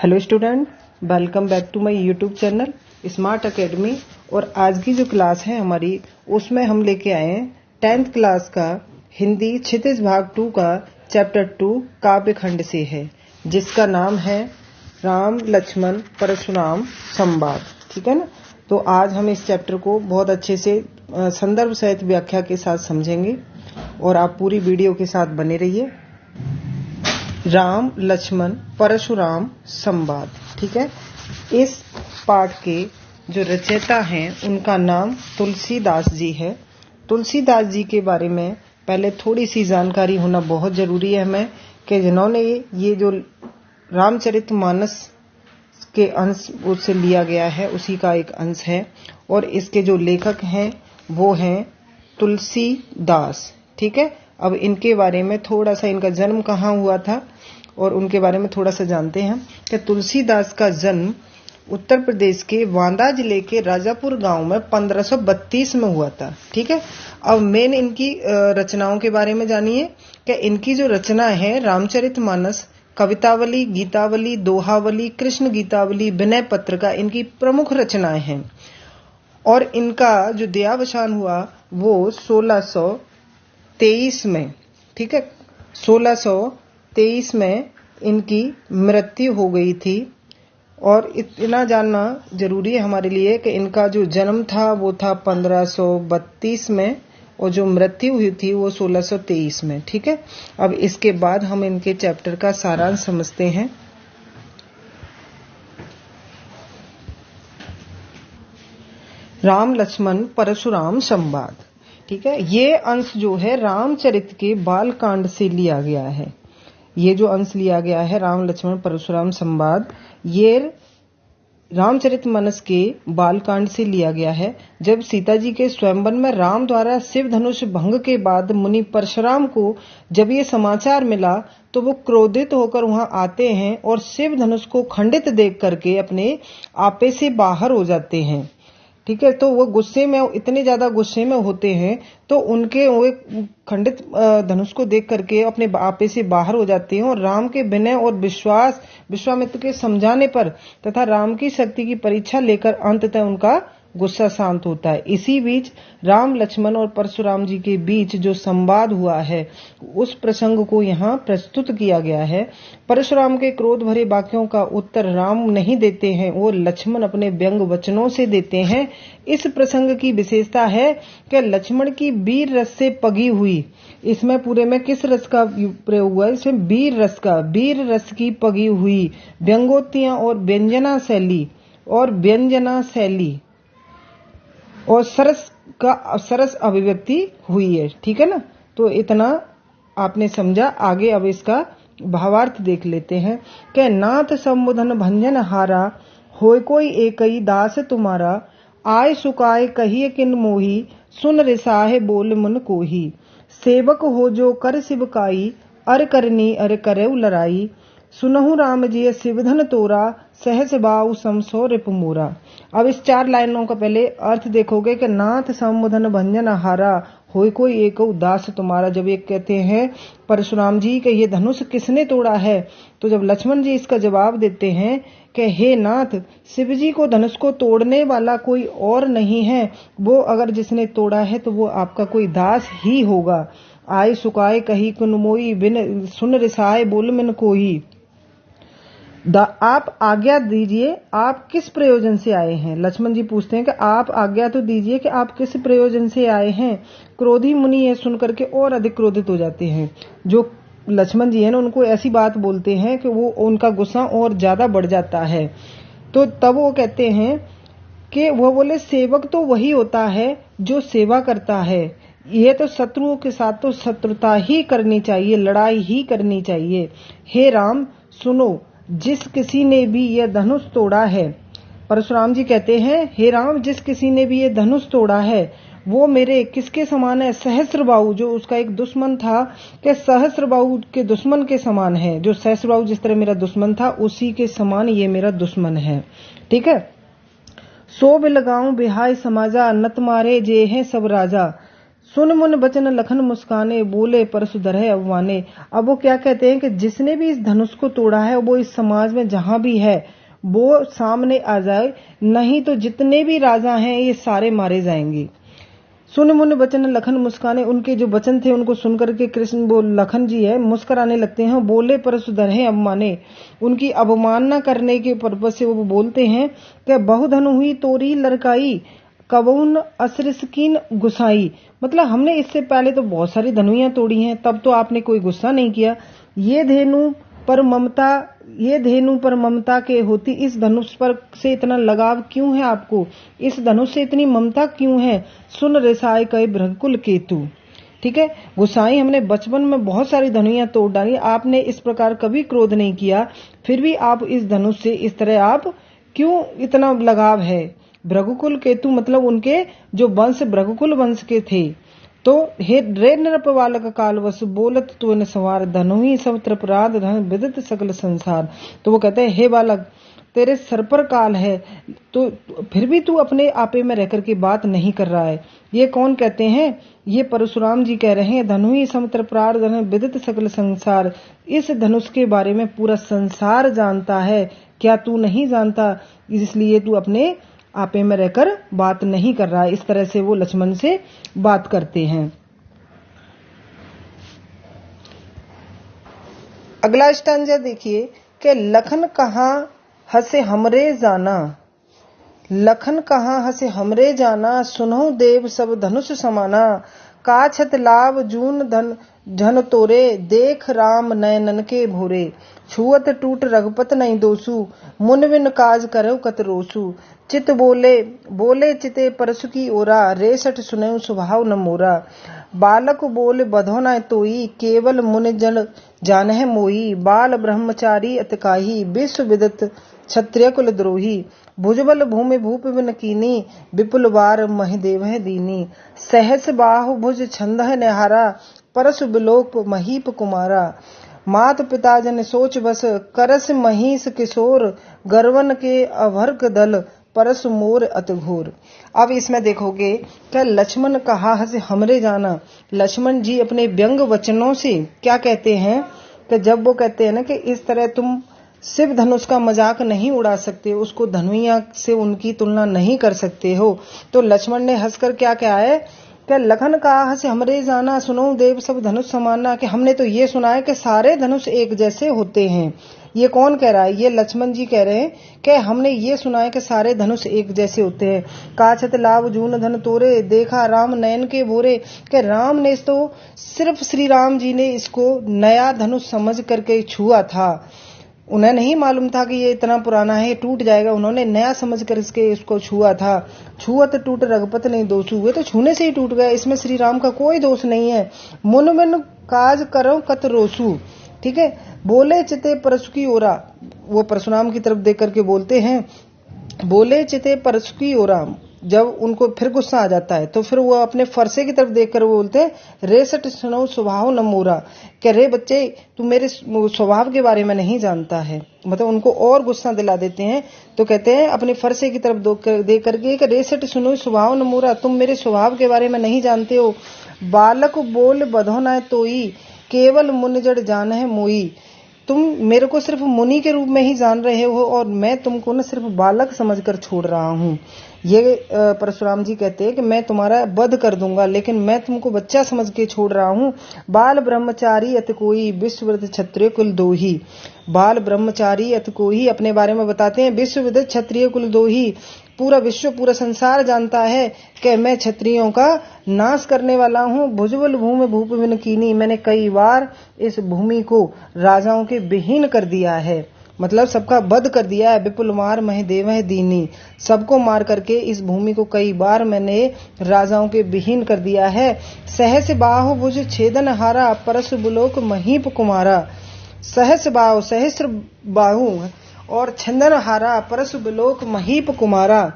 Hello student, welcome back to my YouTube channel Smart Academy. और आज की जो क्लास है हमारी, उसमें हम लेके आए हैं 10th क्लास का हिंदी क्षितिज भाग 2 का चैप्टर 2 काव्य खंड से है, जिसका नाम है राम लक्ष्मण परशुराम संवाद। ठीक है ना। तो आज हम इस चैप्टर को बहुत अच्छे से संदर्भ सहित व्याख्या के साथ समझेंगे और आप पूरी वीडियो के साथ बने रहिए। राम लक्ष्मण परशुराम संवाद। ठीक है। इस पाठ के जो रचयिता हैं उनका नाम तुलसीदास जी है। तुलसीदास जी के बारे में पहले थोड़ी सी जानकारी होना बहुत जरूरी है हमें, कि जिन्होंने ये जो रामचरितमानस के अंश उससे लिया गया है, उसी का एक अंश है। और इसके जो लेखक हैं वो हैं तुलसीदास। ठीक है। अब इनके बारे में थोड़ा सा, इनका जन्म कहाँ हुआ था और उनके बारे में थोड़ा सा जानते हैं। कि तुलसीदास का जन्म उत्तर प्रदेश के बांदा जिले के राजापुर गांव में 1532 में हुआ था। ठीक है। अब मेन इनकी रचनाओं के बारे में जानिए कि इनकी जो रचना है रामचरितमानस, कवितावली, गीतावली, दोहावली, कृष्ण गीतावली, विनय पत्रिका इनकी प्रमुख रचनाएं हैं। और इनका जो देहावसान हुआ वो 1623 में। ठीक है। 1623 में इनकी मृत्यु हो गई थी। और इतना जानना जरूरी है हमारे लिए कि इनका जो जन्म था वो था 1532 में और जो मृत्यु हुई थी वो 1623 में। ठीक है। अब इसके बाद हम इनके चैप्टर का सारांश समझते हैं। राम लक्ष्मण परशुराम संवाद। ठीक है। ये अंश जो है रामचरित के बालकांड से लिया गया है। ये जो अंश लिया गया है राम लक्ष्मण परशुराम संवाद, ये रामचरितमानस के बालकांड से लिया गया है। जब सीता जी के स्वयंवर में राम द्वारा शिव धनुष भंग के बाद मुनि परशुराम को जब ये समाचार मिला तो वो क्रोधित होकर वहां आते हैं और शिव धनुष को खंडित देख करके अपने आपे से बाहर हो जाते हैं। ठीक है। तो वो गुस्से में, इतने ज्यादा गुस्से में होते हैं तो उनके वो खंडित धनुष को देख करके अपने आपे से बाहर हो जाते हैं। और राम के विनय और विश्वामित्र के समझाने पर तथा राम की शक्ति की परीक्षा लेकर अंततः उनका गुस्सा शांत होता है। इसी बीच राम लक्ष्मण और परशुराम जी के बीच जो संवाद हुआ है उस प्रसंग को यहाँ प्रस्तुत किया गया है। परशुराम के क्रोध भरे वाक्यों का उत्तर राम नहीं देते हैं, वो लक्ष्मण अपने व्यंग वचनों से देते हैं। इस प्रसंग की विशेषता है कि लक्ष्मण की वीर रस से पगी हुई, इसमें पूरे में किस रस का प्रयोग हुआ है? इसमें वीर रस का, वीर रस की पगी हुई व्यंगोक्तियां और व्यंजना शैली और सरस अभिव्यक्ति हुई है। ठीक है ना। तो इतना आपने समझा। आगे अब इसका भावार्थ देख लेते हैं। कि नाथ संबोधन भंजन हारा, होय कोई एकई दास तुम्हारा, आय सुकाय कहिए किन मोही, सुन रिसाहे बोल मन कोही, सेवक हो जो कर सिवकाई, अर करनी अर करेउ लड़ाई, सुनहु राम जी शिवधन तोरा, सहस बाऊ समसो रिप मोरा। अब इस 4 लाइनों का पहले अर्थ देखोगे कि नाथ संबोधन भंजन हारा, होय कोई एक दास तुम्हारा। जब ये कहते हैं परशुराम जी कि ये धनुष किसने तोड़ा है, तो जब लक्ष्मण जी इसका जवाब देते हैं कि हे नाथ, शिव जी को धनुष को तोड़ने वाला कोई और नहीं है, वो अगर जिसने तोड़ा है तो वो आपका कोई दास ही होगा। आय सुकाय कही कुन मोई, बिन सुन रिसाए बोल मन कोही। आप आज्ञा दीजिए, आप किस प्रयोजन से आए हैं? लक्ष्मण जी पूछते हैं कि आप आज्ञा तो दीजिए कि आप किस प्रयोजन से आए हैं। क्रोधी मुनि ये सुनकर के और अधिक क्रोधित हो जाते हैं। जो लक्ष्मण जी है ना, उनको ऐसी बात बोलते हैं कि वो उनका गुस्सा और ज्यादा बढ़ जाता है। तो तब वो कहते हैं कि वो बोले, सेवक तो वही होता है जो सेवा करता है। ये तो शत्रुओं के साथ तो शत्रुता ही करनी चाहिए, लड़ाई ही करनी चाहिए। हे राम सुनो, जिस किसी ने भी यह धनुष तोड़ा है, परशुराम जी कहते हैं हे राम, जिस किसी ने भी यह धनुष तोड़ा है वो मेरे किसके समान है? सहस्त्रबाहु, जो उसका एक दुश्मन था, कि सहस्त्रबाहु के दुश्मन के समान है। जो सहस्त्रबाहु जिस तरह मेरा दुश्मन था उसी के समान ये मेरा दुश्मन है। ठीक है। सो बिलगाऊं बिहाय समाजा, नत मारे जे हैं सब राजा, सुन मुन बचन लखन मुस्काने, बोले परसु धरहि अवमाने। अब वो क्या कहते हैं कि जिसने भी इस धनुष को तोड़ा है वो इस समाज में जहां भी है वो सामने आ जाए, नहीं तो जितने भी राजा हैं ये सारे मारे जाएंगे। सुन मुन बचन लखन मुस्काने, उनके जो वचन थे उनको सुनकर के कृष्ण वो लखन जी है मुस्कुराने लगते हैं। बोले परसु धरहि अवमाने, उनकी अवमानना करने के पर्पज से वो बोलते हैं कि बहुधन हुई तोरी लड़काई, कबून असरिसकीन गुसाई। मतलब हमने इससे पहले तो बहुत सारी धनुइयां तोड़ी हैं, तब तो आपने कोई गुस्सा नहीं किया। ये धेनु पर ममता के होती, इस धनुष पर से इतना लगाव क्यों है आपको, इस धनुष से इतनी ममता क्यों है। सुन रिसाय कहे भृगकुल केतु। ठीक है, गुसाई हमने बचपन में बहुत सारी धनुइयां तोड़ डाली, आपने इस प्रकार कभी क्रोध नहीं किया, फिर भी आप इस धनुष से इस तरह आप क्यों इतना लगाव है। भृगुकुल केतु मतलब उनके जो वंश भृगुकुल वंश के थे। तो हे रे नृप बालक कालवश, बोलत तुन सवार, धनुहि सब त्रपराध धन विदित सकल संसार। तो वो कहते हैं हे बालक तेरे सर पर काल है, तो फिर भी तू अपने आपे में रहकर के बात नहीं कर रहा है। ये कौन कहते हैं, ये परशुराम जी कह रहे हैं। धनुहि सम त्रपराध धन विदित सकल संसार, इस धनुष के बारे में पूरा संसार जानता है, क्या तू नहीं जानता, इसलिए तू अपने आपे में रहकर बात नहीं कर रहा है। इस तरह से वो लक्ष्मण से बात करते हैं। अगला स्टैंजा देखिए कि लखन कहाँ हसे हमरे जाना, लखन कहाँ हसे हमरे जाना, सुनहु देव सब धनुष समाना, काछत लाभ जून धन तोरे, देख राम नयनन के भोरे, छुअत टूट रघुपत नहीं दोसु, मुन बिन काज करऊ कत रोसु, चित बोले चिते परसु की ओरा, रेसठ सुनऊ स्वभाव न मोरा, बालक बोले बधो न तोई, केवल मुन जन जानह मोई, बाल ब्रह्मचारी अतकाही, विश्व विदत क्षत्रिय कुल द्रोही, भुजबल भूमि भूप बिन कीनी, विपुल बार महिदेव दीनी, सहस बाहु भुज छंदह निहारा, परसु बिलोक महीप कुमारा, मात पिता जन सोच बस, करस महिष किशोर, गर्वन के अभर्क दल, परसु मोर अतघोर। अब इसमें देखोगे क्या लक्ष्मण कहा हसे हमरे जाना, लक्ष्मण जी अपने व्यंग वचनों से क्या कहते हैं कि जब वो कहते हैं ना कि इस तरह तुम शिव धनुष का मजाक नहीं उड़ा सकते, उसको धनुइया से उनकी तुलना नहीं कर सकते हो, तो लक्ष्मण ने हंसकर क्या कहा है कि लखन कहा हसे हमरे जाना, सुनो देव सब धनुष समाना, कि हमने तो ये सुना है कि सारे धनुष एक जैसे होते हैं। ये कौन कह रहा है, ये लक्ष्मण जी कह रहे हैं कि हमने ये सुना है कि सारे धनुष एक जैसे होते हैं। काछत लाभ जून धन तोरे, देखा राम नयन के भोरे, कि राम ने तो सिर्फ श्री राम जी ने इसको नया धनुष समझ करके छुआ था, उन्हें नहीं मालूम था कि ये इतना पुराना है टूट जाएगा, उन्होंने नया समझ कर इसको छुआ था। छुअत टूट रघुपत नहीं दोषु, हुए तो छूने से ही टूट गया, इसमें श्री राम का कोई दोष नहीं है। मुन बिन काज करो कत रोसु, ठीक है, बोले चिते परसु की ओरा, वो परशुराम की तरफ देख करके बोलते हैं, बोले चिते परसु की ओरा, जब उनको फिर गुस्सा आ जाता है तो फिर वो अपने फरसे की तरफ देखकर वो बोलते हैं, रेसट सुनो स्वभाव न मोरा, कि रे बच्चे तू मेरे स्वभाव के बारे में नहीं जानता है, मतलब उनको और गुस्सा दिला देते हैं। तो कहते हैं अपने फरसे की तरफ देख करके कि रेसट सुनो स्वभाव न मोरा, तुम मेरे स्वभाव के बारे में नहीं जानते हो। बालक बोल बधो न तोई, केवल मुन जड़ जान है मोई, तुम मेरे को सिर्फ मुनि के रूप में ही जान रहे हो और मैं तुमको न सिर्फ बालक समझकर छोड़ रहा हूँ। ये परशुराम जी कहते हैं कि मैं तुम्हारा वध कर दूंगा, लेकिन मैं तुमको बच्चा समझ के छोड़ रहा हूँ। बाल ब्रह्मचारी अत कोई, विश्वविदित क्षत्रिय कुल दोही, बाल ब्रह्मचारी अत कोई अपने बारे में बताते हैं, विश्वविदित क्षत्रिय कुल दोही, पूरा विश्व पूरा संसार जानता है कि मैं क्षत्रियों का नाश करने वाला हूँ। भुजबल भूमि भूप बिन कीनी, मैंने कई बार इस भूमि को राजाओं के विहीन कर दिया है, मतलब सबका वध कर दिया है। विपुल मार महिदेव दीनी, सबको मार करके इस भूमि को कई बार मैंने राजाओं के विहीन कर दिया है। सहस बाहु भुज छेदन हारा, परसु बुलोक महीप कुमारा, सहस बाहु सहस्र बाहु और छंदन हारा, परसु बिलोक महीप कुमारा।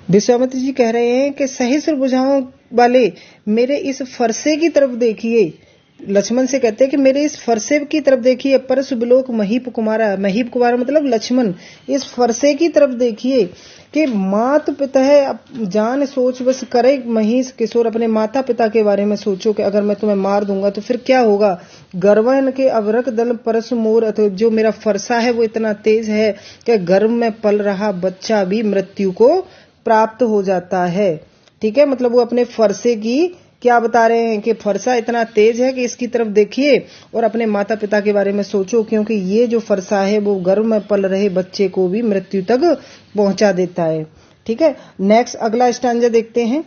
विश्वामित्र जी कह रहे हैं कि सहस्र भुजाओं वाले मेरे इस फरसे की तरफ देखिए, लक्ष्मण से कहते हैं कि मेरे इस फरसे की तरफ देखिए, परस बिलोक महीप कुमारा, महीप कुमारा मतलब लक्ष्मण, इस फरसे की तरफ देखिए कि मात पिता है जान सोच बस करे महीस किशोर, अपने माता पिता के बारे में सोचो कि अगर मैं तुम्हें मार दूंगा तो फिर क्या होगा। गर्वन के अवरक दल परस मोर, अतो जो मेरा फरसा है वो इतना तेज है कि गर्भ में पल रहा बच्चा भी मृत्यु को प्राप्त हो जाता है। ठीक है, मतलब वो अपने फरसे की क्या बता रहे हैं कि फरसा इतना तेज है कि इसकी तरफ देखिए और अपने माता पिता के बारे में सोचो, क्योंकि ये जो फरसा है वो गर्भ में पल रहे बच्चे को भी मृत्यु तक पहुंचा देता है। ठीक है, नेक्स्ट अगला स्टैंजा देखते हैं।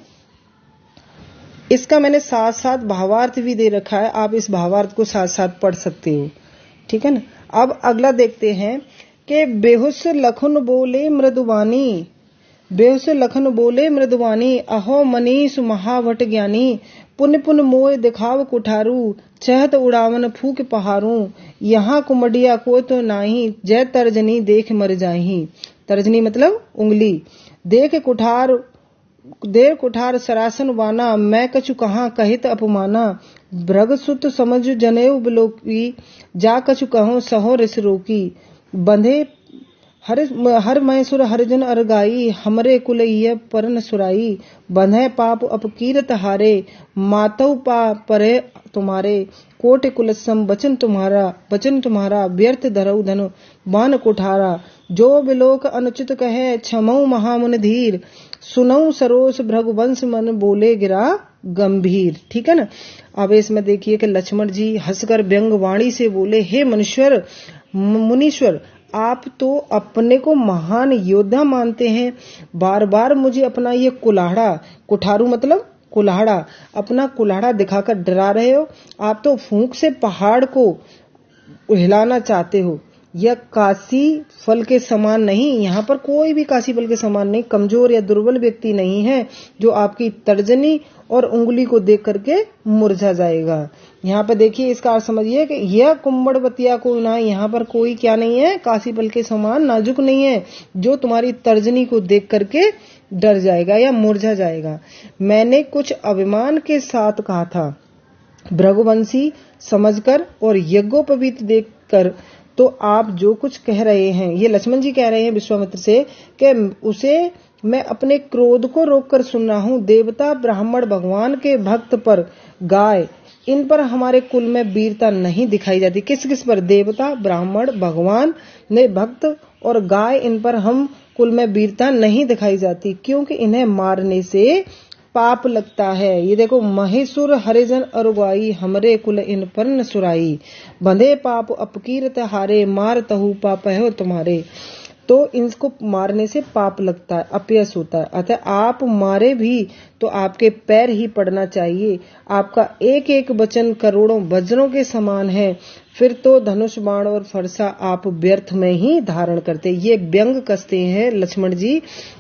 इसका मैंने साथ साथ भावार्थ भी दे रखा है, आप इस भावार्थ को साथ साथ पढ़ सकते हो। ठीक है ना। अब अगला देखते हैं कि बेहुस लखन बोले मृदुवानी, बेहुस लखन बोले मृदुवानी, अहो मनीष महावट ज्ञानी, पुन पुन मोय दिखाव कुठारू, चहत उड़ावन फूक पहारू, यहाँ कुमडिया को तो नाही, जय तर्जनी देख मर जाही। तर्जनी मतलब उंगली। देख कुठार देर कुठार सरासन वाना, मैं कछु कहाँ कहित अपमाना, भ्रग सुत समझ जनेऊ बिलोकी, जा कछु कहो सहो रिस रोकी, बंधे हर मैसुर हरिजन अरगाई, हमरे कुल ये परन सुराई, बंधे पाप अपकीरत हारे, मातव पा परे तुम्हारे, कोट कुलसम बचन तुम्हारा व्यर्थ धरऊ धन बान कुठारा, जो बिलोक अनुचित कहे क्षमऊ महामुन धीर, सुनऊ सरोस भृगुवंश मन बोले गिरा गंभीर। ठीक है ना। अब इसमें देखिए कि लक्ष्मण जी हंसकर व्यंग वाणी से बोले, हे मुनीश्वर, आप तो अपने को महान योद्धा मानते हैं, बार बार मुझे अपना ये कुठारू मतलब कुल्हाड़ा, अपना कुल्हाड़ा दिखाकर डरा रहे हो। आप तो फूंक से पहाड़ को हिलाना चाहते हो। यह काशी फल के समान नहीं, यहाँ पर कोई भी काशी फल के समान नहीं, कमजोर या दुर्बल व्यक्ति नहीं है जो आपकी तर्जनी और उंगली को देख करके मुरझा जाएगा। यहाँ पे देखिए इसका अर्थ समझिए कि यह कुंभड़वतिया को ना, यहाँ पर कोई क्या नहीं है, काशी फल के समान नाजुक नहीं है जो तुम्हारी तर्जनी को देख करके डर जाएगा या मुरझा जाएगा। मैंने कुछ अभिमान के साथ कहा था, भृगुवंशी समझकर और यज्ञोपवीत देखकर तो आप जो कुछ कह रहे हैं, ये लक्ष्मण जी कह रहे हैं विश्वामित्र से कि उसे मैं अपने क्रोध को रोककर सुन रहा हूँ। देवता ब्राह्मण भगवान के भक्त पर गाय, इन पर हमारे कुल में वीरता नहीं दिखाई जाती। किस किस पर? देवता ब्राह्मण भगवान ने भक्त और गाय, इन पर हम कुल में वीरता नहीं दिखाई जाती, क्योंकि इन्हें मारने से पाप लगता है। ये देखो, महेशुर हरिजन अरुगाई, हमरे कुल इन पर न सुराई, बंधे पाप अपकीरत हारे, मार तहु पाप है तुम्हारे। तो इनको मारने से पाप लगता है, अपयश होता है। अतः आप मारे भी तो आपके पैर ही पड़ना चाहिए। आपका एक एक वचन करोड़ों वज्रों के समान है, फिर तो धनुष बाण और फरसा आप व्यर्थ में ही धारण करते। ये व्यंग कसते हैं लक्ष्मण जी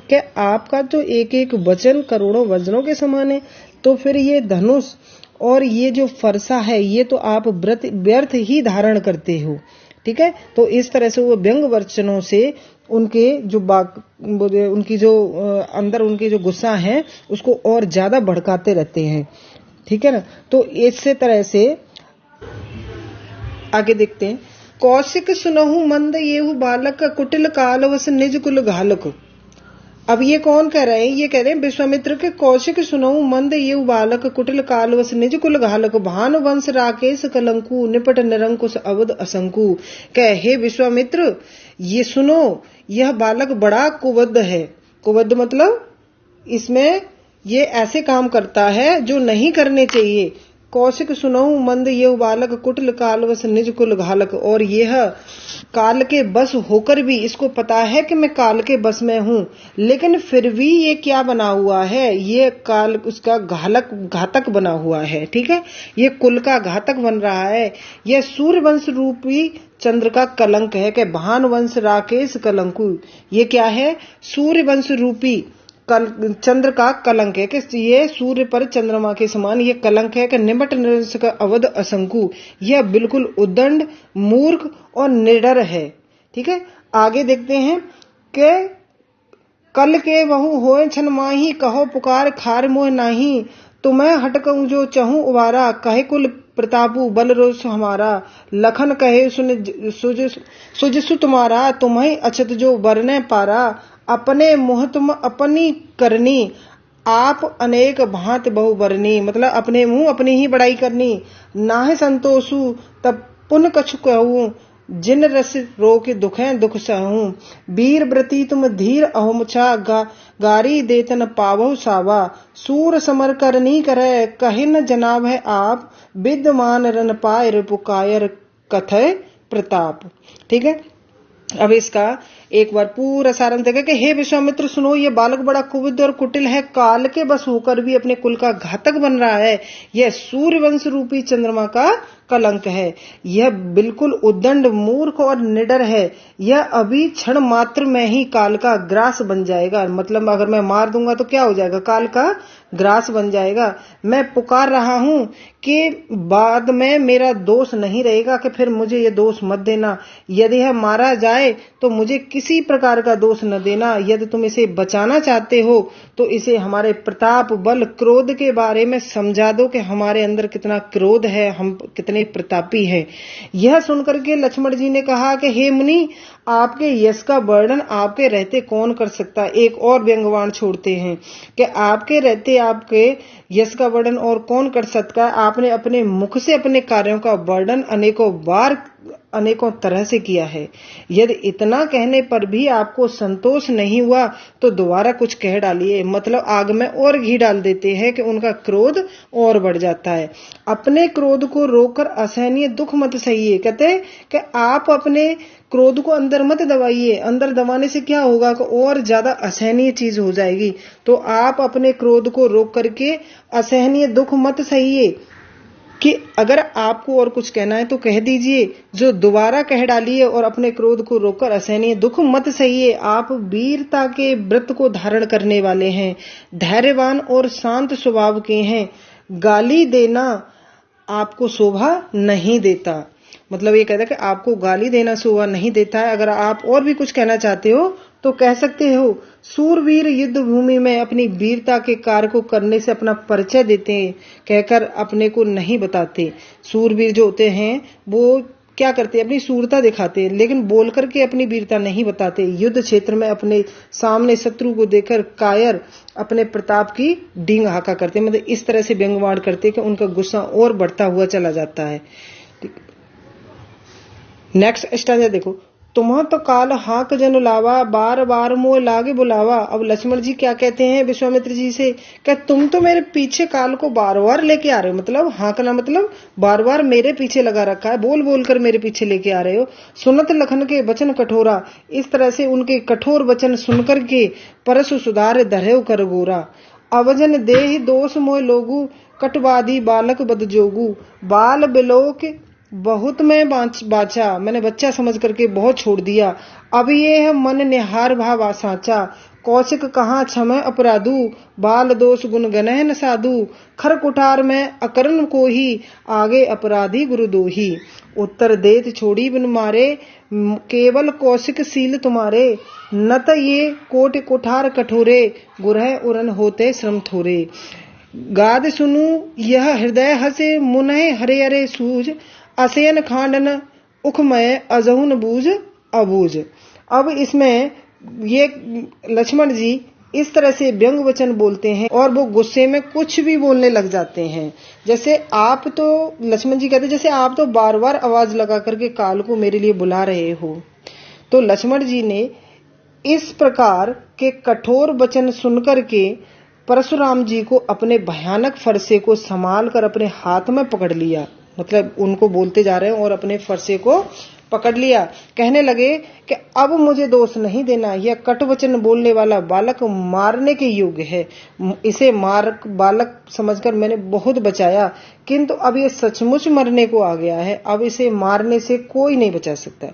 कि आपका तो एक एक वचन करोड़ों वज्रों के समान है, तो फिर ये धनुष और ये जो फरसा है ये तो आप व्यर्थ ही धारण करते हो। ठीक है, तो इस तरह से वो व्यंग वचनों से उनके जो उनकी जो अंदर उनके जो गुस्सा है उसको और ज्यादा भड़काते रहते हैं। ठीक है ना। तो इसी तरह से आगे देखते हैं। कौशिक सुनहु मंद येहु बालक, कुटिल कालवश निज कुल घालक। अब ये कौन कह रहे हैं? ये कह रहे हैं विश्वामित्र के, कौशिक सुनहु मंद येहु बालक, कुटिल कालवश निज कुल घालक, भानु वंश राकेश कलंकु, निपट निरंकुश अवध असंकु। कह, हे विश्वामित्र, ये सुनो, यह बालक बड़ा कुबद्ध है। कुबद्ध मतलब इसमें ये ऐसे काम करता है जो नहीं करने चाहिए। कौशिक सुनहु मंद येहु बालक, कुटिल कालवश निज कुल घालक। और यह काल के बस होकर भी, इसको पता है कि मैं काल के बस में हूँ, लेकिन फिर भी ये क्या बना हुआ है? ये काल उसका घातक बना हुआ है। ठीक है, ये कुल का घातक बन रहा है। यह सूर्यवंश रूपी चंद्र का कलंक है कि भानुवंश राकेश कलंकु। ये क्या है? सूर्यवंश रूपी चंद्र का कलंक है कि ये सूर्य पर चंद्रमा के समान ये कलंक है कि निमट निरंश का अवध असंकु। यह बिल्कुल उद्दंड, मूर्ख और निडर है। ठीक है, आगे देखते हैं कि कल के वहु होए छन माही, कहो पुकार खार मोह नाही, तुम्हें हटकऊं जो चहूं उबारा, कहे कुल प्रतापु बल रोष हमारा, लखन कहे सुजसु तुम्हारा, तुम्हें अछत जो बरने पारा, अपने मुँह तुम अपनी करनी, आप अनेक भांत बहु बरनी, मतलब अपने मुंह अपनी ही बड़ाई करनी, नाहे संतोषु तब पुन कछु कहूं, जिन रस रोके दुखें दुख सहूं, वीर व्रती तुम धीर अहोमुछा, गारी देतन पावहु सावा, सूर समर करनी करे, कहिन जनाब है आप, विद्यमान रन पाय रिपुकायर कथय प्रताप। ठीक है, अब इसका एक बार पूरा सारांश देगा कि हे विश्वामित्र सुनो, ये बालक बड़ा कुबुद्ध और कुटिल है, काल के बस होकर भी अपने कुल का घातक बन रहा है, यह सूर्यवंश रूपी चंद्रमा का कलंक है, यह बिल्कुल उद्दंड मूर्ख और निडर है, यह अभी क्षण मात्र में ही काल का ग्रास बन जाएगा, मतलब अगर मैं मार दूंगा तो क्या हो जाएगा, काल का ग्रास बन जाएगा। मैं पुकार रहा हूं कि बाद में मेरा दोष नहीं रहेगा, कि फिर मुझे ये दोष मत देना, यदि यह मारा जाए तो मुझे किसी प्रकार का दोष न देना, यदि तुम इसे बचाना चाहते हो तो इसे हमारे प्रताप बल क्रोध के बारे में समझा दो कि हमारे अंदर कितना क्रोध है, हम कितने प्रतापी हैं। यह सुनकर के लक्ष्मण जी ने कहा कि हे मुनि, आपके यश का वर्णन आपके रहते कौन कर सकता है। एक और व्यंग्यवाण छोड़ते हैं कि आपके रहते आपके यश का वर्णन और कौन कर सकता है। आपने अपने मुख से अपने कार्यों का वर्णन अनेकों बार अनेकों तरह से किया है। यदि इतना कहने पर भी आपको संतोष नहीं हुआ तो दोबारा कुछ कह डालिए, मतलब आग में और घी डाल देते हैं कि उनका क्रोध और बढ़ जाता है। अपने क्रोध को रोककर असहनीय दुख मत सहिए। कहते हैं कि आप अपने क्रोध को अंदर मत दबाइए, अंदर दबाने से क्या होगा कि और ज्यादा असहनीय चीज हो जाएगी। तो आप अपने क्रोध को रोक करके असहनीय दुख मत सहिए, कि अगर आपको और कुछ कहना है तो कह दीजिए, जो दोबारा कह डालिए और अपने क्रोध को रोककर असहनीय दुख मत सहिए। आप वीरता के व्रत को धारण करने वाले हैं, धैर्यवान और शांत स्वभाव के हैं, गाली देना आपको शोभा नहीं देता। मतलब ये कहता है कि आपको गाली देना शोभा नहीं देता है। अगर आप और भी कुछ कहना चाहते हो तो कह सकते हो। सूरवीर युद्ध भूमि में अपनी वीरता के कार्य को करने से अपना परिचय देते हैं, कहकर अपने को नहीं बताते। सूरवीर जो होते हैं वो क्या करते हैं, अपनी सूरता दिखाते हैं, लेकिन बोल करके अपनी वीरता नहीं बताते। युद्ध क्षेत्र में अपने सामने शत्रु को देखकर कायर अपने प्रताप की डींग हाका करते हैं, मतलब इस तरह से व्यंग्यवाण करते हैं कि उनका गुस्सा और बढ़ता हुआ चला जाता है। नेक्स्ट स्टैंजा देखो। तुम्हां तो काल हाक जन लावा, बार बार मोह लागे बुलावा। अब लक्ष्मण जी क्या कहते हैं विश्वामित्र जी से, क्या तुम तो मेरे पीछे काल को बार बार लेके आ रहे हो, मतलब हाकना मतलब बार बार मेरे पीछे लगा रखा है, बोल बोल कर मेरे पीछे लेके आ रहे हो। सुनत लखन के वचन कठोरा, इस तरह से उनके कठोर वचन सुनकर के परसु सुधार धरेव कर गोरा। अवजन देहि दोष मोह लोगु, कटवादी बालक बद जोगु। बाल बिलोक बहुत मैं बाचा, मैंने बच्चा समझ करके बहुत छोड़ दिया। अब ये है मन निहार भाव साचा, कौशिक कहाँ क्षम अपराधु। बाल दोष गुण गनह न साधु, खर कुठार में अकरण को ही, आगे अपराधी गुरु दोही। उत्तर देत छोड़ी बिन मारे, केवल कौशिक सील तुम्हारे। नत ये कोट कुठार कठोरे, गुरह उरन होते श्रम थोरे। गाद सुनु यह हृदय हसे, मुनह हरे हरे सूझ। असेन खांडन उखमय अजहुन बूझ अबूझ। अब इसमें ये लक्ष्मण जी इस तरह से व्यंग वचन बोलते हैं और वो गुस्से में कुछ भी बोलने लग जाते हैं। जैसे आप तो लक्ष्मण जी कहते हैं जैसे आप तो बार बार आवाज लगा करके काल को मेरे लिए बुला रहे हो। तो लक्ष्मण जी ने इस प्रकार के कठोर वचन सुनकर के परशुराम जी को अपने भयानक फरसे को संभाल कर अपने हाथ में पकड़ लिया, मतलब उनको बोलते जा रहे हैं और अपने फरसे को पकड़ लिया। कहने लगे कि अब मुझे दोष नहीं देना, यह कटवचन बोलने वाला बालक मारने के योग्य है। इसे बालक समझकर मैंने बहुत बचाया, किंतु अब ये सचमुच मरने को आ गया है, अब इसे मारने से कोई नहीं बचा सकता।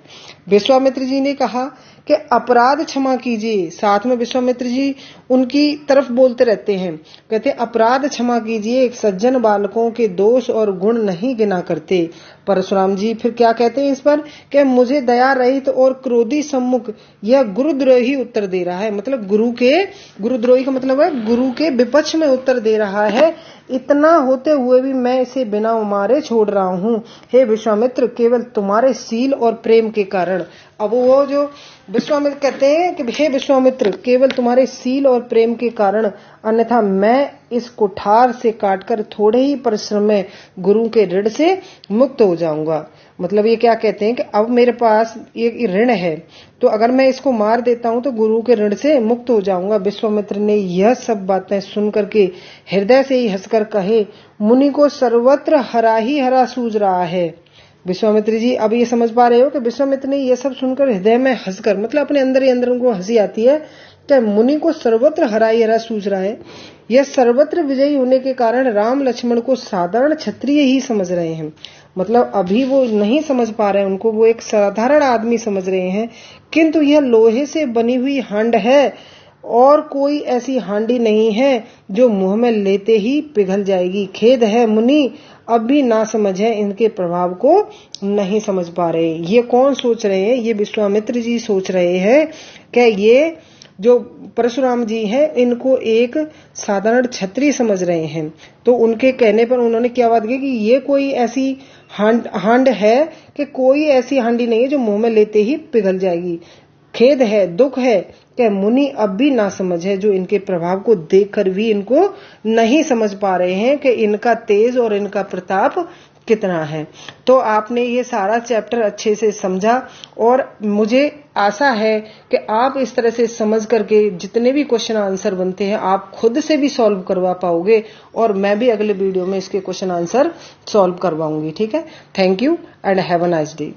विश्वामित्र जी ने कहा कि अपराध क्षमा कीजिए। साथ में विश्वामित्र जी उनकी तरफ बोलते रहते हैं, कहते अपराध क्षमा कीजिए, एक सज्जन बालकों के दोष और गुण नहीं गिना करते। परशुराम जी फिर क्या कहते हैं इस पर कि मुझे दया रहित और क्रोधी सम्मुख यह गुरुद्रोही उत्तर दे रहा है। मतलब गुरुद्रोही का मतलब है गुरु के विपक्ष में उत्तर दे रहा है। इतना होते हुए भी मैं इसे बिना मारे छोड़ रहा हूँ। हे विश्वामित्र, केवल तुम्हारे शील और प्रेम के कारण। अब वो जो विश्वामित्र कहते हैं कि हे विश्वामित्र, केवल तुम्हारे शील और प्रेम के कारण, अन्यथा मैं इस कुठार से काटकर थोड़े ही परिश्रम में गुरु के ऋण से मुक्त हो जाऊंगा। मतलब ये क्या कहते हैं कि अब मेरे पास ये ऋण है, तो अगर मैं इसको मार देता हूं तो गुरु के ऋण से मुक्त हो जाऊंगा। विश्वामित्र ने यह सब बातें सुनकर के हृदय से ही हंसकर कहे, मुनि को सर्वत्र हरा ही हरा सूझ रहा है। विश्वामित्र जी अब ये समझ पा रहे हो कि विश्वामित्र ने ये सब सुनकर हृदय में हंसकर, मतलब अपने अंदर ही अंदर उनको हंसी आती है कि मुनि को सर्वत्र हरा ही हरा सूझ रहा है। यह सर्वत्र विजयी होने के कारण राम लक्ष्मण को साधारण क्षत्रिय ही समझ रहे हैं। मतलब अभी वो नहीं समझ पा रहे हैं, उनको वो एक साधारण आदमी समझ रहे हैं, किंतु यह लोहे से बनी हुई हांड है और कोई ऐसी हांडी नहीं है जो मुंह में लेते ही पिघल जाएगी। खेद है मुनि, अब भी ना समझ है, इनके प्रभाव को नहीं समझ पा रहे। ये कौन सोच रहे हैं? ये विश्वामित्र जी सोच रहे हैं कि ये जो परशुराम जी हैं इनको एक साधारण क्षत्रिय समझ रहे हैं। तो उनके कहने पर उन्होंने क्या बात की कि ये कोई ऐसी हांड है कि कोई ऐसी हांडी नहीं है जो मुंह में लेते ही पिघल जाएगी। खेद है, दुख है कि मुनि अब भी ना समझ है, जो इनके प्रभाव को देखकर भी इनको नहीं समझ पा रहे हैं कि इनका तेज और इनका प्रताप कितना है। तो आपने ये सारा चैप्टर अच्छे से समझा और मुझे आशा है कि आप इस तरह से समझ करके जितने भी क्वेश्चन आंसर बनते हैं आप खुद से भी सॉल्व करवा पाओगे और मैं भी अगले वीडियो में इसके क्वेश्चन आंसर सॉल्व करवाऊंगी। ठीक है, thank you and have a nice day.